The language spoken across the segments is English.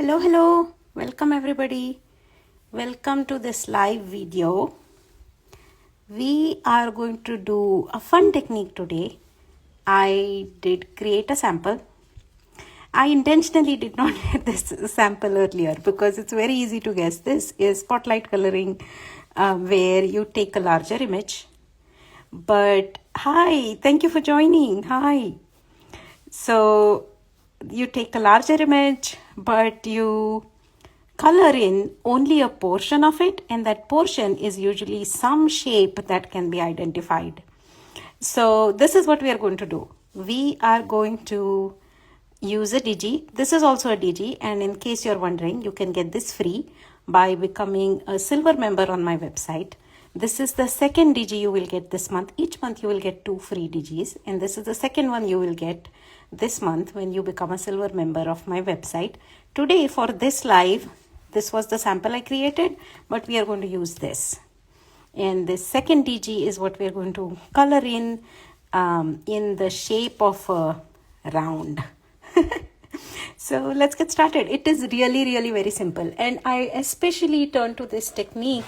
Hello, welcome everybody. Welcome to this live video. We are going to do a fun technique today. I did create a sample. I intentionally did not get this sample earlier because it's very easy to guess. This is spotlight coloring where you take a larger image. But hi, thank you for joining. Hi. So you take a larger image, but you color in only a portion of it, and that portion is usually some shape that can be identified. So this is what we are going to do. We are going to use a digi. This is also a digi, and in case you're wondering, you can get this free by becoming a silver member on my website. This is the second digi you will get this month. Each month you will get 2 free digis, and this is the second one you will get this month when you become a silver member of my website. Today for this live, this was the sample I created, but we are going to use this. And the second DG is what we are going to color in the shape of a round. So let's get started. It is really very simple, and I especially turn to this technique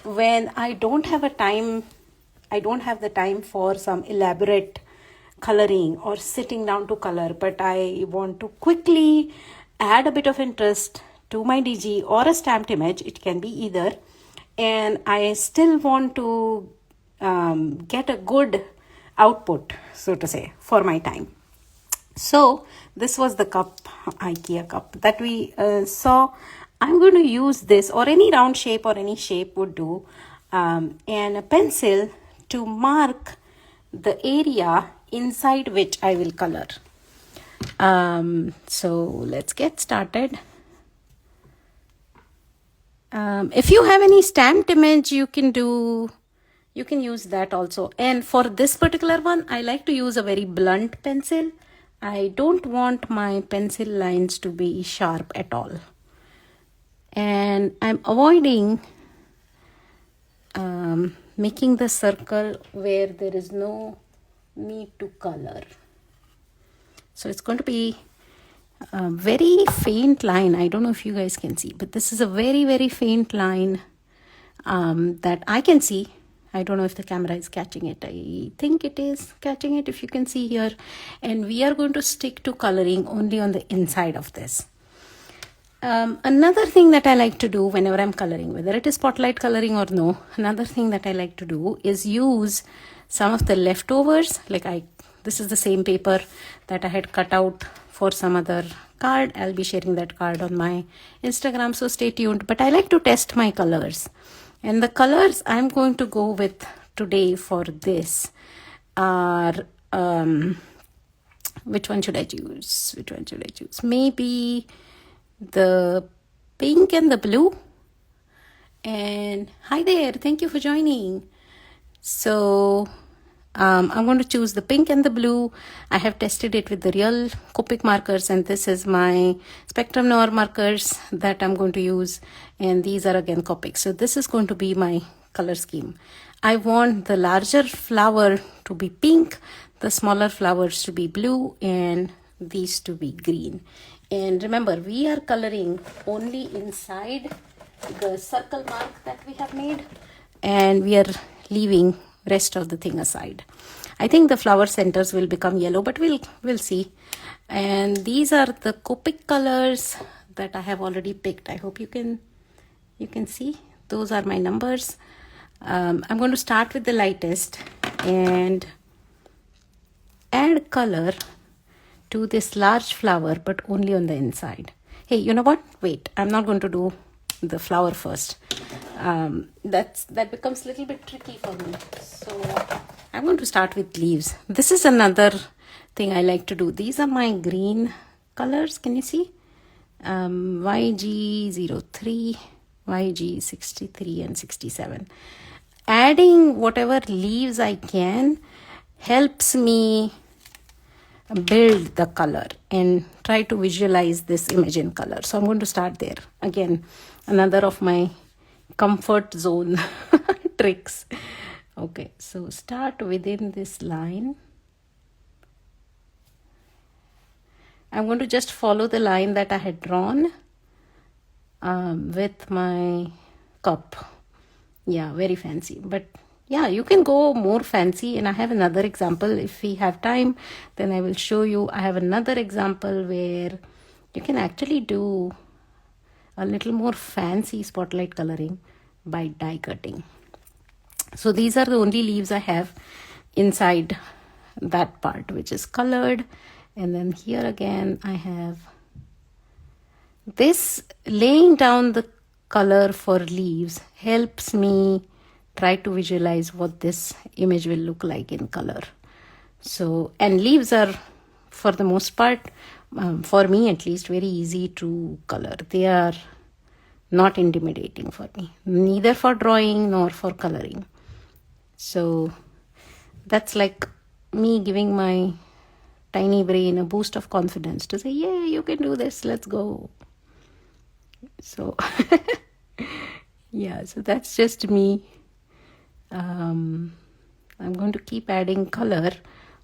when I don't have the time for some elaborate coloring or sitting down to color, but I want to quickly add a bit of interest to my DG or a stamped image. It can be either, and I still want to get a good output, so to say, for my time. So this was the cup, IKEA cup that we saw. I'm going to use this, or any round shape or any shape would do, and a pencil to mark the area inside which I will color. So let's get started. If you have any stamped image, you can use that also. And for this particular one, I like to use a very blunt pencil. I don't want my pencil lines to be sharp at all. And I'm avoiding making the circle where there is no need to color. So it's going to be a very faint line. I don't know if you guys can see, but this is a very faint line that I can see. I don't know if the camera is catching it. I think it is catching it, if you can see here. And we are going to stick to coloring only on the inside of this. Another thing that I like to do whenever I'm coloring, whether it is spotlight coloring or no, another thing that I like to do is use some of the leftovers. This is the same paper that I had cut out for some other card. I'll be sharing that card on my Instagram, so stay tuned. But I like to test my colors. And the colors I'm going to go with today for this are, which one should I choose? Maybe the pink and the blue. And hi there, thank you for joining. So I'm going to choose the pink and the blue. I have tested it with the real Copic markers, and this is my Spectrum Noir markers that I'm going to use, and these are again Copic. So this is going to be my color scheme. I want the larger flower to be pink, the smaller flowers to be blue, and these to be green. And remember, we are coloring only inside the circle mark that we have made, and we are leaving rest of the thing aside. I think the flower centers will become yellow, but we'll see. And these are the Copic colors that I have already picked. I hope you can see. Those are my numbers. I'm going to start with the lightest and add color to this large flower, but only on the inside. Hey, you know what? Wait, I'm not going to do the flower first. That becomes a little bit tricky for me. So I'm going to start with leaves. This is another thing I like to do. These are my green colors. Can you see? YG03, YG63 and 67. Adding whatever leaves I can helps me build the color and try to visualize this image in color. So I'm going to start there. Again, another of my comfort zone tricks. Okay, so start within this line. I'm going to just follow the line that I had drawn with my cup. Yeah, very fancy. But yeah, you can go more fancy. And I have another example. If we have time, then I will show you. I have another example where you can actually do a little more fancy spotlight coloring by die cutting. So these are the only leaves I have inside that part which is colored. And then here again I have this. Laying down the color for leaves helps me try to visualize what this image will look like in color. So, and leaves are, for the most part, for me at least, very easy to color. They are not intimidating for me, neither for drawing nor for coloring. So that's like me giving my tiny brain a boost of confidence to say, yay, you can do this, let's go. So yeah, so that's just me. I'm going to keep adding color,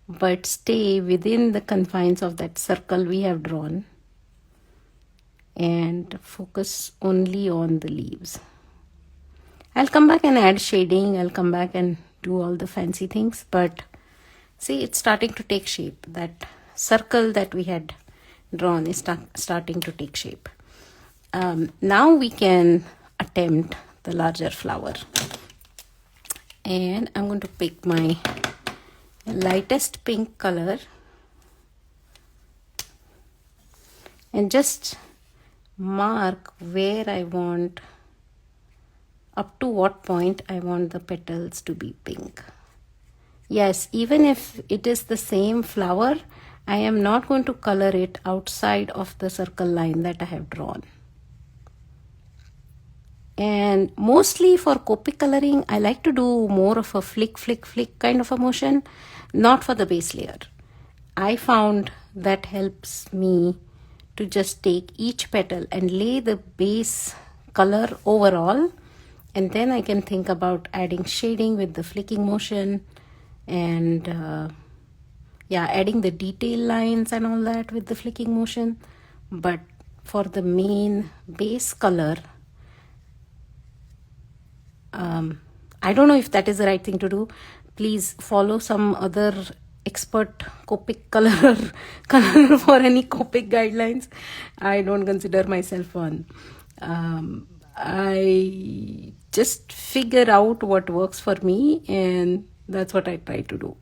but stay within the confines of that circle we have drawn and focus only on the leaves. I'll come back and add shading. I'll come back and do all the fancy things, but see, it's starting to take shape. That circle that we had drawn is starting to take shape. Now we can attempt the larger flower. And I'm going to pick my lightest pink color and just mark where I want, up to what point I want the petals to be pink. Yes, even if it is the same flower, I am not going to color it outside of the circle line that I have drawn. And mostly for Copic coloring, I like to do more of a flick kind of a motion, not for the base layer. I found that helps me to just take each petal and lay the base color overall, and then I can think about adding shading with the flicking motion and yeah, adding the detail lines and all that with the flicking motion. But for the main base color, I don't know if that is the right thing to do. Please follow some other expert Copic color for any Copic guidelines. I don't consider myself one. I just figure out what works for me, and that's what I try to do.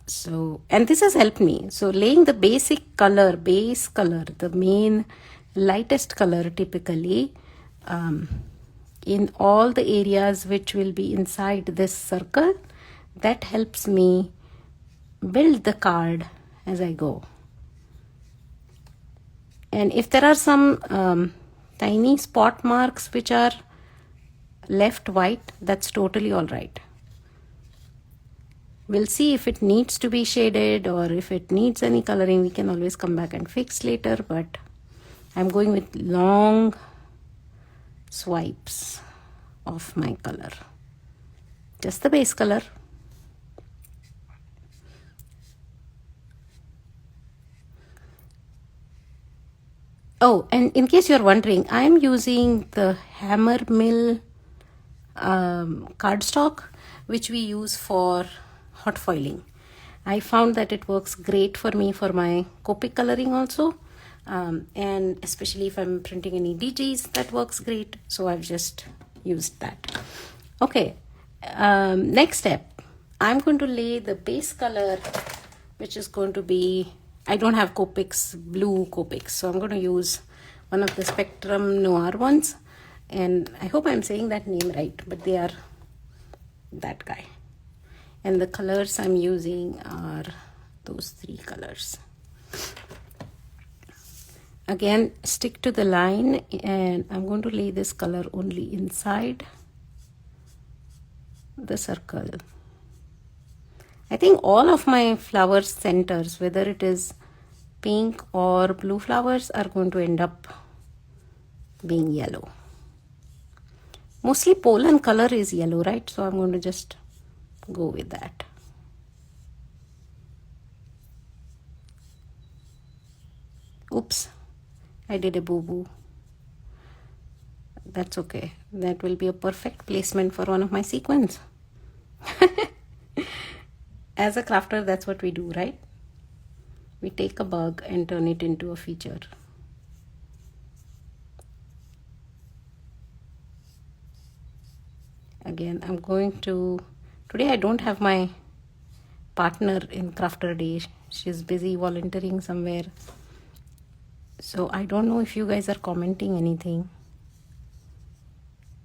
So, and this has helped me. So laying the basic color, base color, the main lightest color typically, in all the areas which will be inside this circle, that helps me build the card as I go. And if there are some tiny spot marks which are left white, that's totally all right. We'll see if it needs to be shaded or if it needs any coloring. We can always come back and fix later, but I'm going with long swipes of my color, just the base color. Oh, and in case you're wondering, I am using the hammer mill cardstock which we use for hot foiling. I found that it works great for me for my Copic coloring also, and especially if I'm printing any digis, that works great. So I've just used that. Okay, next step, I'm going to lay the base color, which is going to be, I don't have Copic's blue Copics, so I'm going to use one of the Spectrum Noir ones, and I hope I'm saying that name right, but they are that guy. And the colors I'm using are those three colors. Again, stick to the line, and I'm going to lay this color only inside the circle. I think all of my flower centers, whether it is pink or blue flowers, are going to end up being yellow. Mostly pollen color is yellow, right? So I'm going to just go with that. Oops, I did a boo-boo. that's okay. That will be a perfect placement for one of my sequins. As a crafter, that's what we do, right? We take a bug and turn it into a feature. Again, I'm going to, today I don't have my partner in Crafter Day. She's busy volunteering somewhere. So I don't know if you guys are commenting anything.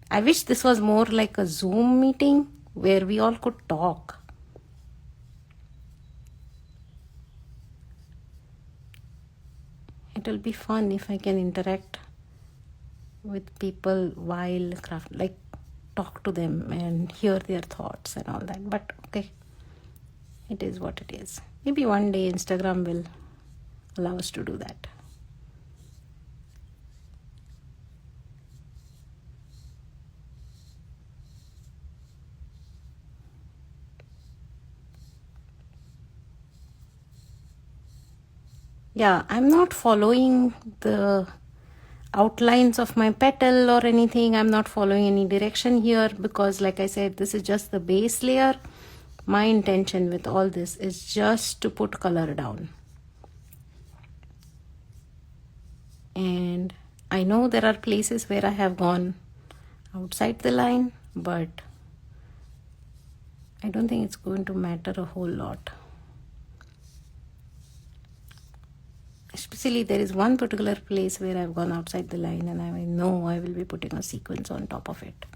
I wish this was more like a Zoom meeting where we all could talk. It'll be fun if I can interact with people while like talk to them and hear their thoughts and all that. But okay, it is what it is. Maybe one day Instagram will allow us to do that. Yeah, I'm not following the outlines of my petal or anything. I'm not following any direction here because, like I said, this is just the base layer. My intention with all this is just to put color down. And I know there are places where I have gone outside the line, but I don't think it's going to matter a whole lot. Especially there is one particular place where I've gone outside the line and I know I will be putting a sequence on top of it.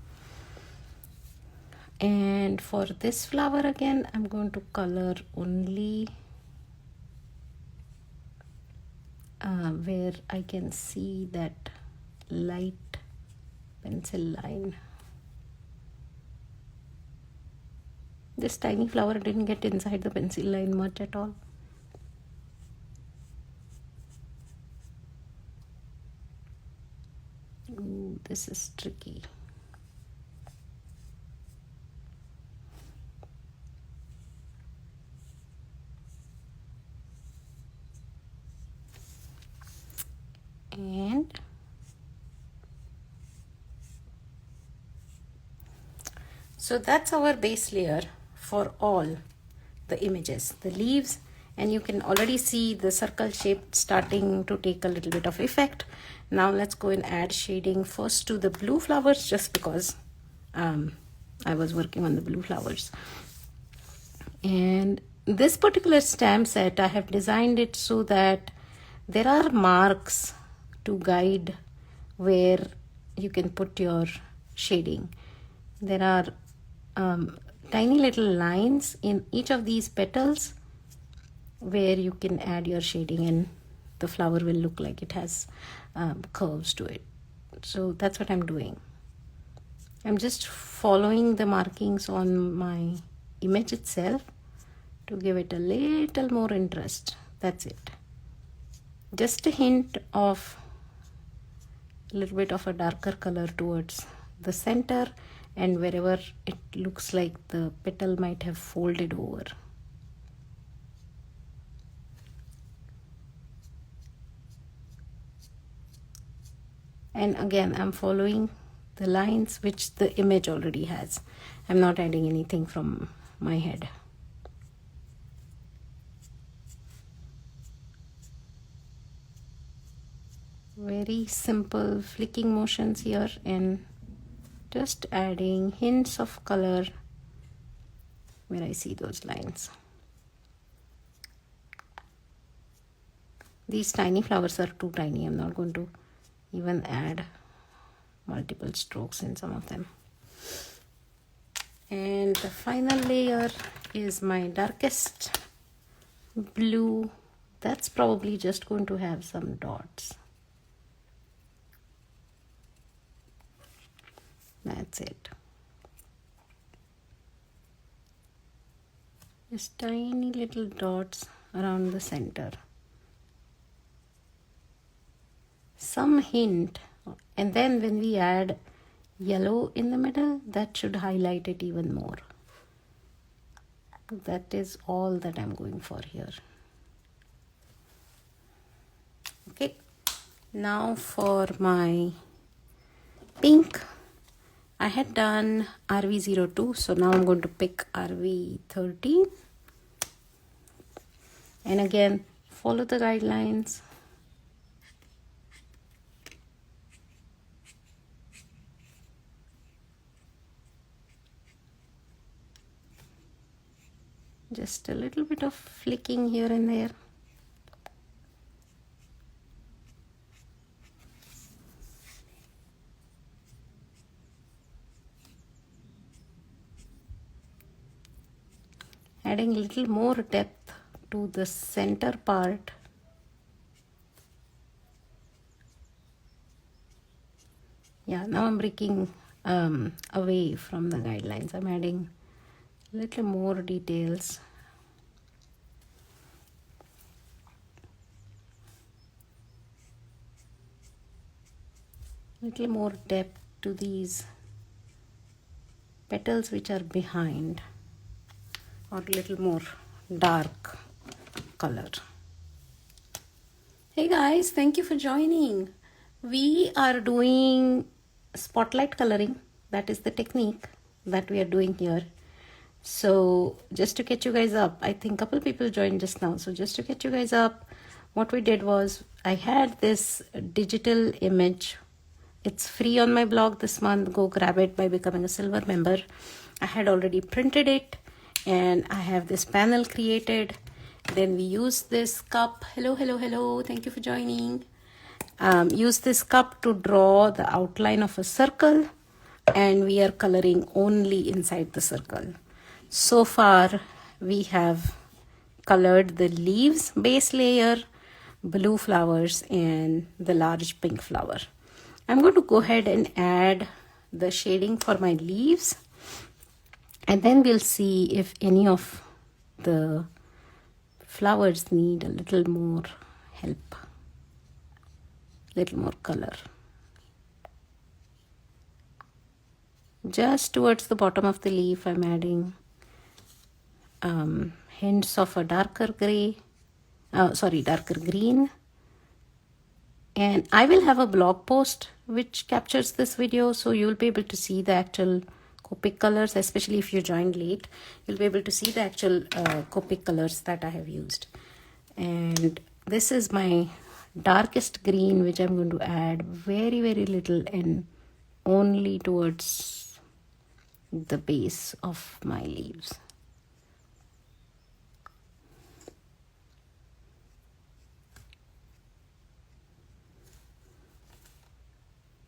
And for this flower again, I'm going to color only where I can see that light pencil line. This tiny flower didn't get inside the pencil line much at all. Ooh, this is tricky. And so that's our base layer for all the images, the leaves, and you can already see the circle shape starting to take a little bit of effect. Now let's go and add shading first to the blue flowers, just because I was working on the blue flowers. And this particular stamp set, I have designed it so that there are marks to guide where you can put your shading. There are tiny little lines in each of these petals where you can add your shading and the flower will look like it has curves to it. So that's what I'm doing. I'm just following the markings on my image itself to give it a little more interest. That's it. Just a hint of a little bit of a darker color towards the center and wherever it looks like the petal might have folded over. And again, I'm following the lines which the image already has. I'm not adding anything from my head. Very simple flicking motions here and just adding hints of color where I see those lines. These tiny flowers are too tiny. I'm not going to even add multiple strokes in some of them. And the final layer is my darkest blue. That's probably just going to have some dots. That's it. Just tiny little dots around the center. Some hint, and then when we add yellow in the middle, that should highlight it even more. That is all that I'm going for here. Okay, now for my pink. I had done RV02, so now I'm going to pick RV30. And again, follow the guidelines. Just a little bit of flicking here and there. Adding a little more depth to the center part. Yeah, now I'm breaking away from the guidelines. I'm adding a little more details. Little more depth to these petals which are behind, or a little more dark color. Hey guys, thank you for joining. We are doing spotlight coloring. That is the technique that we are doing here. So just to catch you guys up, I think a couple people joined just now. So just to catch you guys up, what we did was I had this digital image. It's free on my blog this month. Go grab it by becoming a silver member. I had already printed it and I have this panel created. Then we use this cup. Hello, hello, hello. Thank you for joining. Use this cup to draw the outline of a circle, and we are coloring only inside the circle. So far, we have colored the leaves base layer, blue flowers, and the large pink flower. I'm going to go ahead and add the shading for my leaves, and then we'll see if any of the flowers need a little more help, little more color. Just towards the bottom of the leaf, I'm adding hints of a darker green. And I will have a blog post which captures this video, so you'll be able to see the actual Copic colors, especially if you joined late. You'll be able to see the actual Copic colors that I have used. And this is my darkest green, which I'm going to add very, very little and only towards the base of my leaves.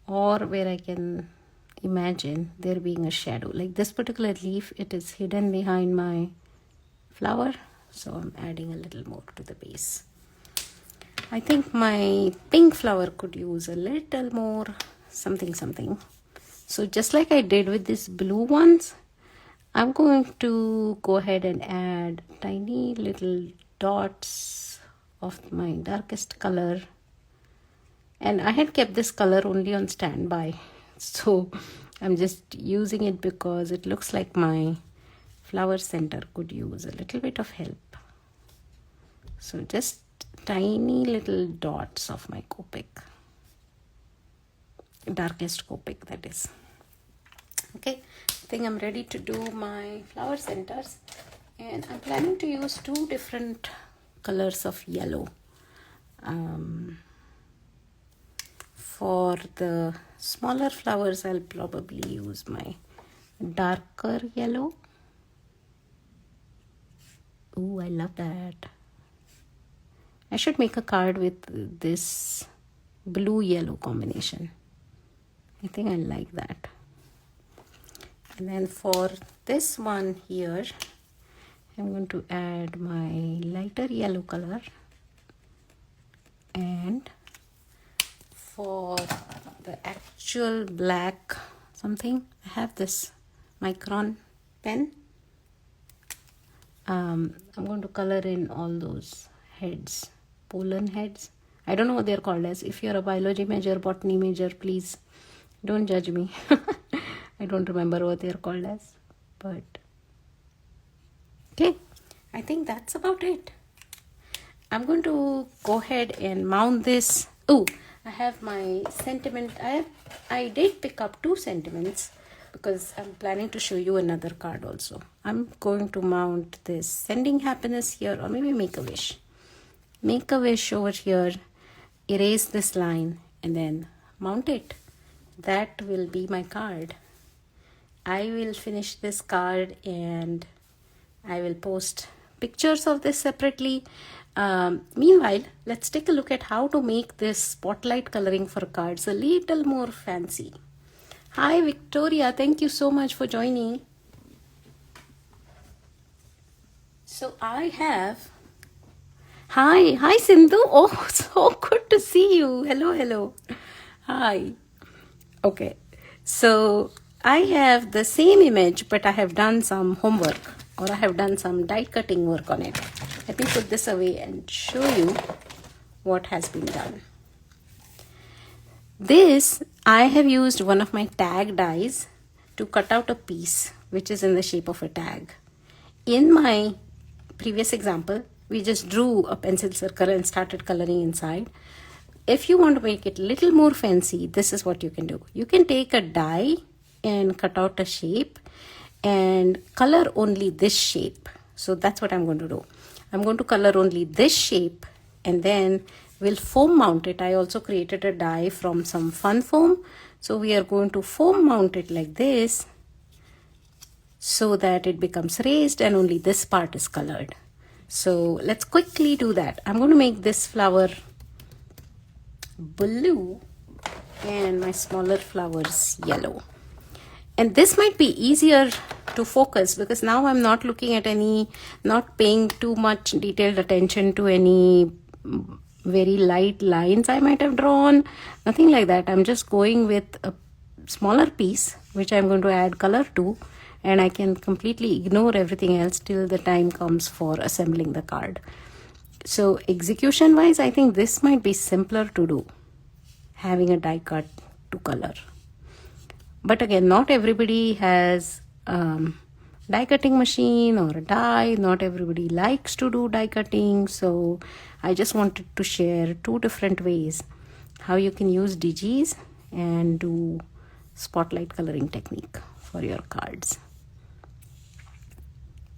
Or where I can imagine there being a shadow. Like this particular leaf, it is hidden behind my flower, so I'm adding a little more to the base. I think my pink flower could use a little more something. So just like I did with these blue ones, I'm going to go ahead and add tiny little dots of my darkest color. And I had kept this color only on standby, so I'm just using it because it looks like my flower center could use a little bit of help. So just tiny little dots of my Copic, darkest Copic, that is. Okay, I think I'm ready to do my flower centers, and I'm planning to use 2 different colors of yellow. For the smaller flowers, I'll probably use my darker yellow. Ooh, I love that. I should make a card with this blue-yellow combination. I think I like that. And then for this one here, I'm going to add my lighter yellow color. And for the actual black something, I have this micron pen. I'm going to color in all those heads, pollen heads. I don't know what they're called as. If you're a biology major, botany major, please don't judge me. I don't remember what they're called as, but okay, I think that's about it. I'm going to go ahead and mount this. Oh, I have my sentiment. I did pick up 2 sentiments because I'm planning to show you another card also. I'm going to mount this sending happiness here, or maybe make a wish. Make a wish over here, erase this line, and then mount it. That will be my card. I will finish this card and I will post pictures of this separately. Meanwhile, let's take a look at how to make this spotlight coloring for cards a little more fancy. Hi Victoria, thank you so much for joining. So I have, hi Sindhu, oh so good to see you. Hello. Hi. Okay, so I have the same image, but I have done some homework, or I have done some die cutting work on it. Let me put this away and show you what has been done. This, I have used one of my tag dies to cut out a piece which is in the shape of a tag. In my previous example, we just drew a pencil circle and started coloring inside. If you want to make it a little more fancy, this is what you can do. You can take a die and cut out a shape and color only this shape. So that's what I'm going to do. I'm going to color only this shape and then we'll foam mount it. I also created a die from some fun foam. So we are going to foam mount it like this so that it becomes raised and only this part is colored. So let's quickly do that. I'm going to make this flower blue and my smaller flowers yellow. And this might be easier to focus because now I'm not looking at not paying too much detailed attention to any very light lines I might have drawn. Nothing like that. I'm just going with a smaller piece which I'm going to add color to, and I can completely ignore everything else till the time comes for assembling the card. So execution wise, I think this might be simpler to do, having a die cut to color. But again, not everybody has die cutting machine or a die. Not everybody likes to do die cutting. So I just wanted to share 2 different ways how you can use digis and do spotlight coloring technique for your cards.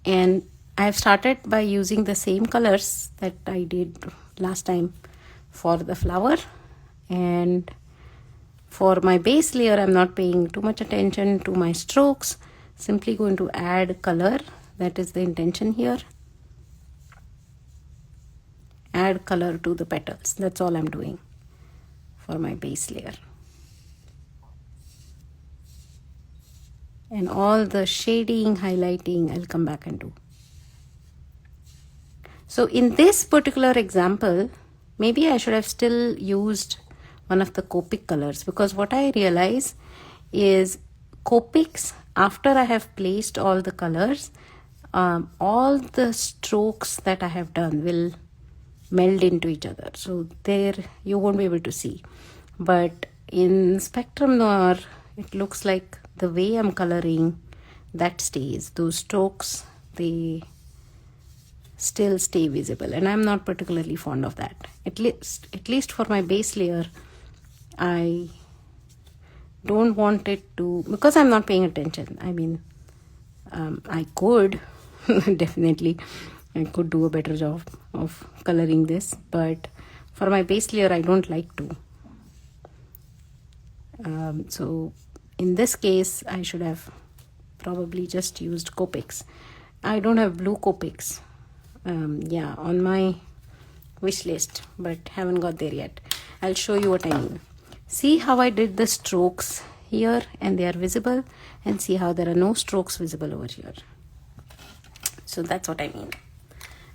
And I've started by using the same colors that I did last time for the flower, and for my base layer I'm not paying too much attention to my strokes, simply going to add color. That is the intention here. Add color to the petals. That's all I'm doing for my base layer. And all the shading, highlighting, I'll come back and do. So in this particular example, maybe I should have still used one of the Copic colors, because what I realize is Copics, after I have placed all the colors, all the strokes that I have done will meld into each other. So there you won't be able to see. But in Spectrum Noir, it looks like the way I'm coloring, that stays. Those strokes, they still stay visible, and I'm not particularly fond of that. At least for my base layer, I don't want it to, because I'm not paying attention. I mean, I could definitely, I could do a better job of coloring this, but for my base layer, I don't like to. So in this case, I should have probably just used Copics. I don't have blue Copics. Yeah, on my wish list, but haven't got there yet. I'll show you what I mean. See how I did the strokes here and they are visible, and see how there are no strokes visible over here. So that's what I mean.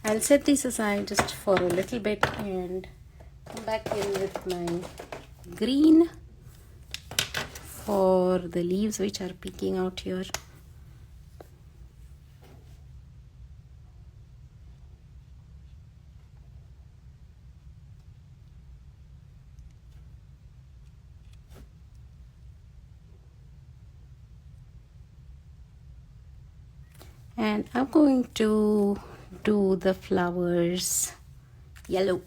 I'll set these aside just for a little bit and come back in with my green for the leaves which are peeking out here. And I'm going to do the flowers yellow.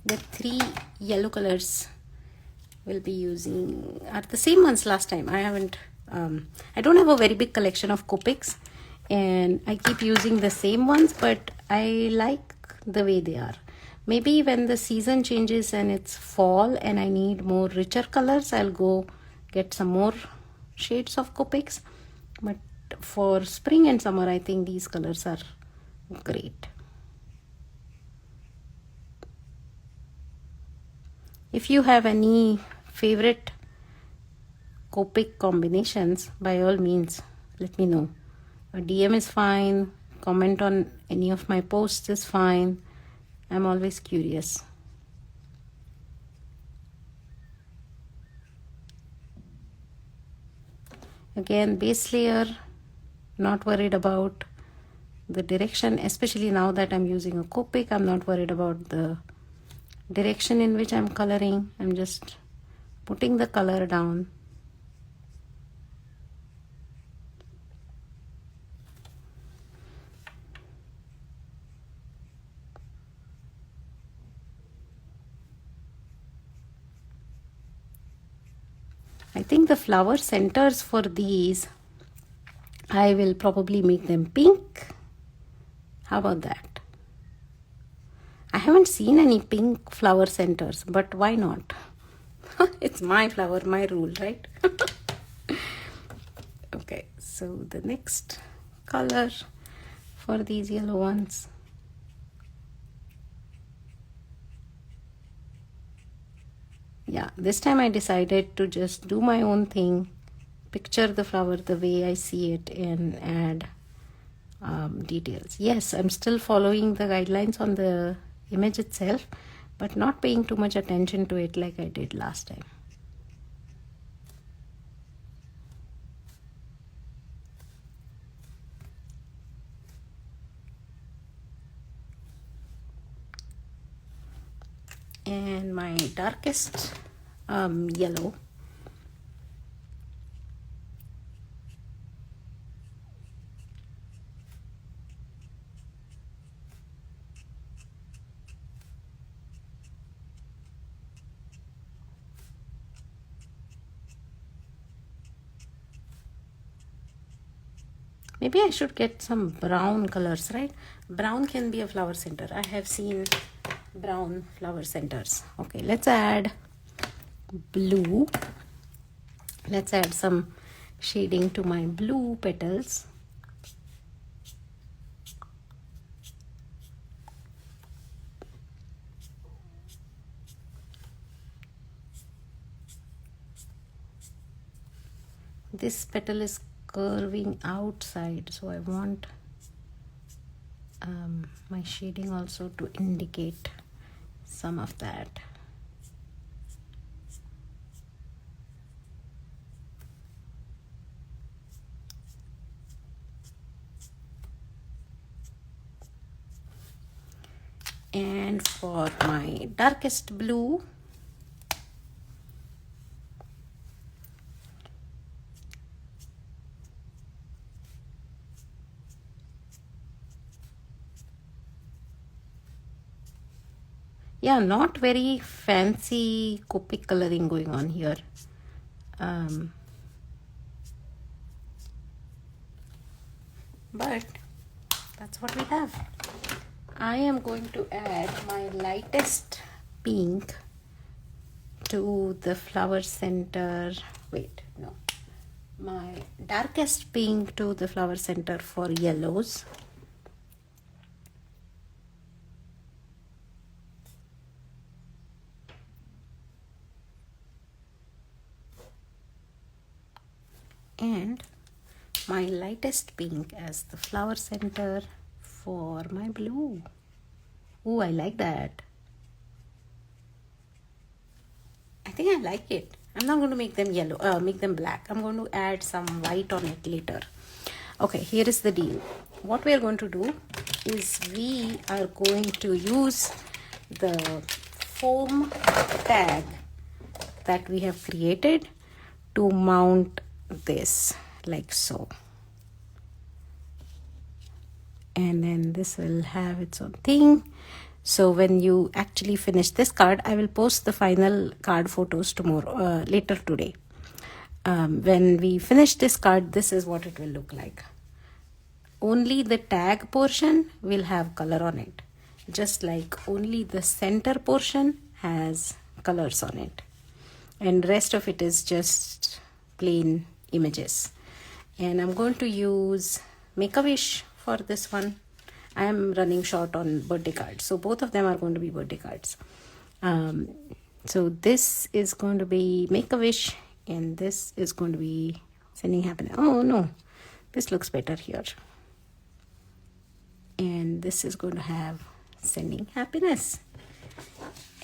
The three yellow colors will be using are the same ones last time. I don't have a very big collection of Copics, and I keep using the same ones, but I like the way they are. Maybe when the season changes and it's fall and I need more richer colors, I'll go get some more shades of Copics. But for spring and summer, I think these colors are great. If you have any favorite Copic combinations, by all means, let me know. A DM is fine. Comment on any of my posts is fine. I'm always curious. Again, base layer, not worried about the direction, especially now that I'm using a Copic. I'm not worried about the direction in which I'm coloring. I'm just putting the color down. I think the flower centers for these, I will probably make them pink. How about that? I haven't seen any pink flower centers, but why not? It's my flower, my rule, right? Okay, so the next color for these yellow ones. Yeah, this time I decided to just do my own thing, picture the flower the way I see it, and add details. Yes, I'm still following the guidelines on the image itself, but not paying too much attention to it like I did last time. And my darkest yellow, maybe I should get some brown colors, right? Brown can be a flower center. I have seen brown flower centers. Okay, let's add blue. Let's add some shading to my blue petals. This petal is curving outside, so I want my shading also to indicate some of that. And for my darkest blue, yeah, not very fancy Copic coloring going on here. But that's what we have. I am going to add my lightest pink to the flower center. Wait, no. My darkest pink to the flower center for yellows. And my lightest pink as the flower center for my blue. Oh, I like that. I think I like it. I'm not going to make them yellow, make them black. I'm going to add some white on it later. Okay, here is the deal. What we are going to do is we are going to use the foam tag that we have created to mount this like so. And then this will have its own thing. So when you actually finish this card, I will post the final card photos tomorrow, later today. When we finish this card, this is what it will look like. Only the tag portion will have color on it, just like only the center portion has colors on it, and rest of it is just plain images. And I'm going to use Make-A-Wish for this one. I am running short on birthday cards, so both of them are going to be birthday cards. So this is going to be Make-A-Wish, and this is going to be Sending Happiness. Oh no, this looks better here. And this is going to have Sending Happiness.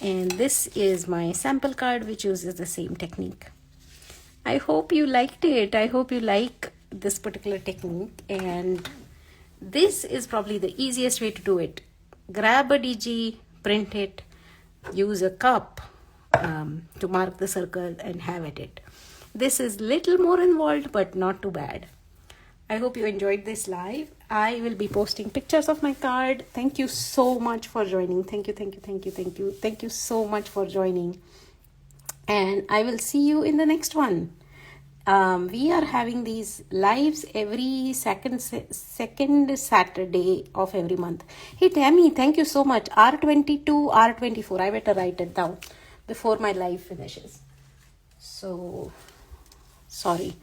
And this is my sample card, which uses the same technique. I hope you liked it. I hope you like this particular technique, and this is probably the easiest way to do it. Grab a digi, print it, use a cup to mark the circle, and have at it. This is little more involved, but not too bad. I hope you enjoyed this live. I will be posting pictures of my card. Thank you so much for joining. Thank you so much for joining. And I will see you in the next one. We are having these lives every second Saturday of every month. Hey Tammy, thank you so much. R22, R24. I better write it down before my live finishes. So, sorry.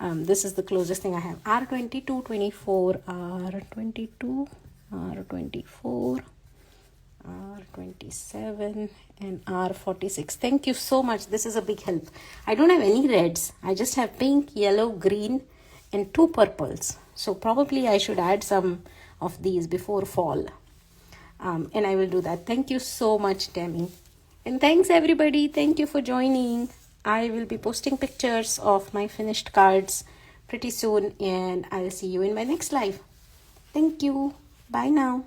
This is the closest thing I have. R22, 24, R22, R24, R27, and R46. Thank you so much. This is a big help. I don't have any reds. I just have pink, yellow, green, and 2 purples. So probably I should add some of these before fall. And I will do that. Thank you so much, Tammy. And thanks everybody. Thank you for joining. I will be posting pictures of my finished cards pretty soon, and I'll see you in my next live. Thank you. Bye now.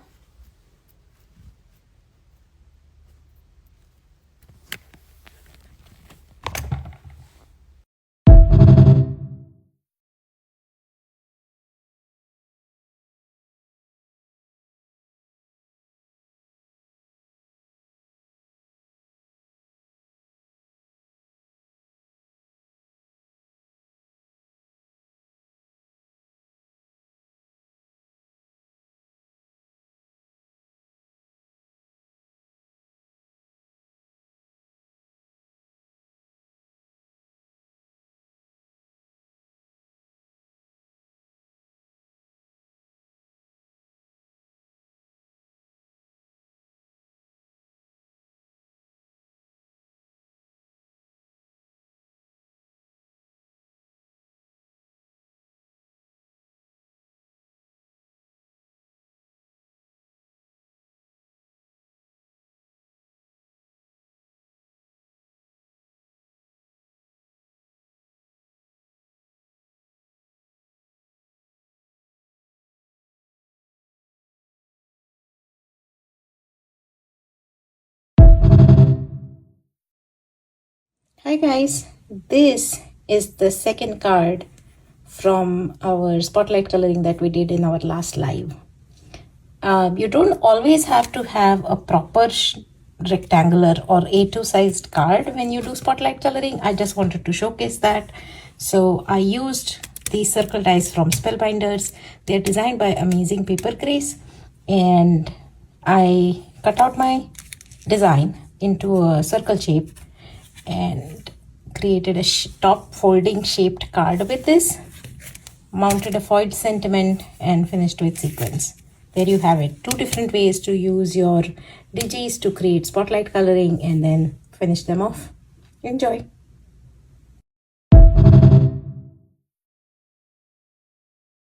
Hi guys, this is the second card from our spotlight coloring that we did in our last live. You don't always have to have a proper rectangular or A2 sized card when you do spotlight coloring. I just wanted to showcase that. So I used these circle dies from Spellbinders. They're designed by Amazing Paper Grace, and I cut out my design into a circle shape and created a top folding shaped card with this, mounted a foiled sentiment, and finished with sequins. There you have it. 2 different ways to use your digis to create spotlight coloring and then finish them off. Enjoy.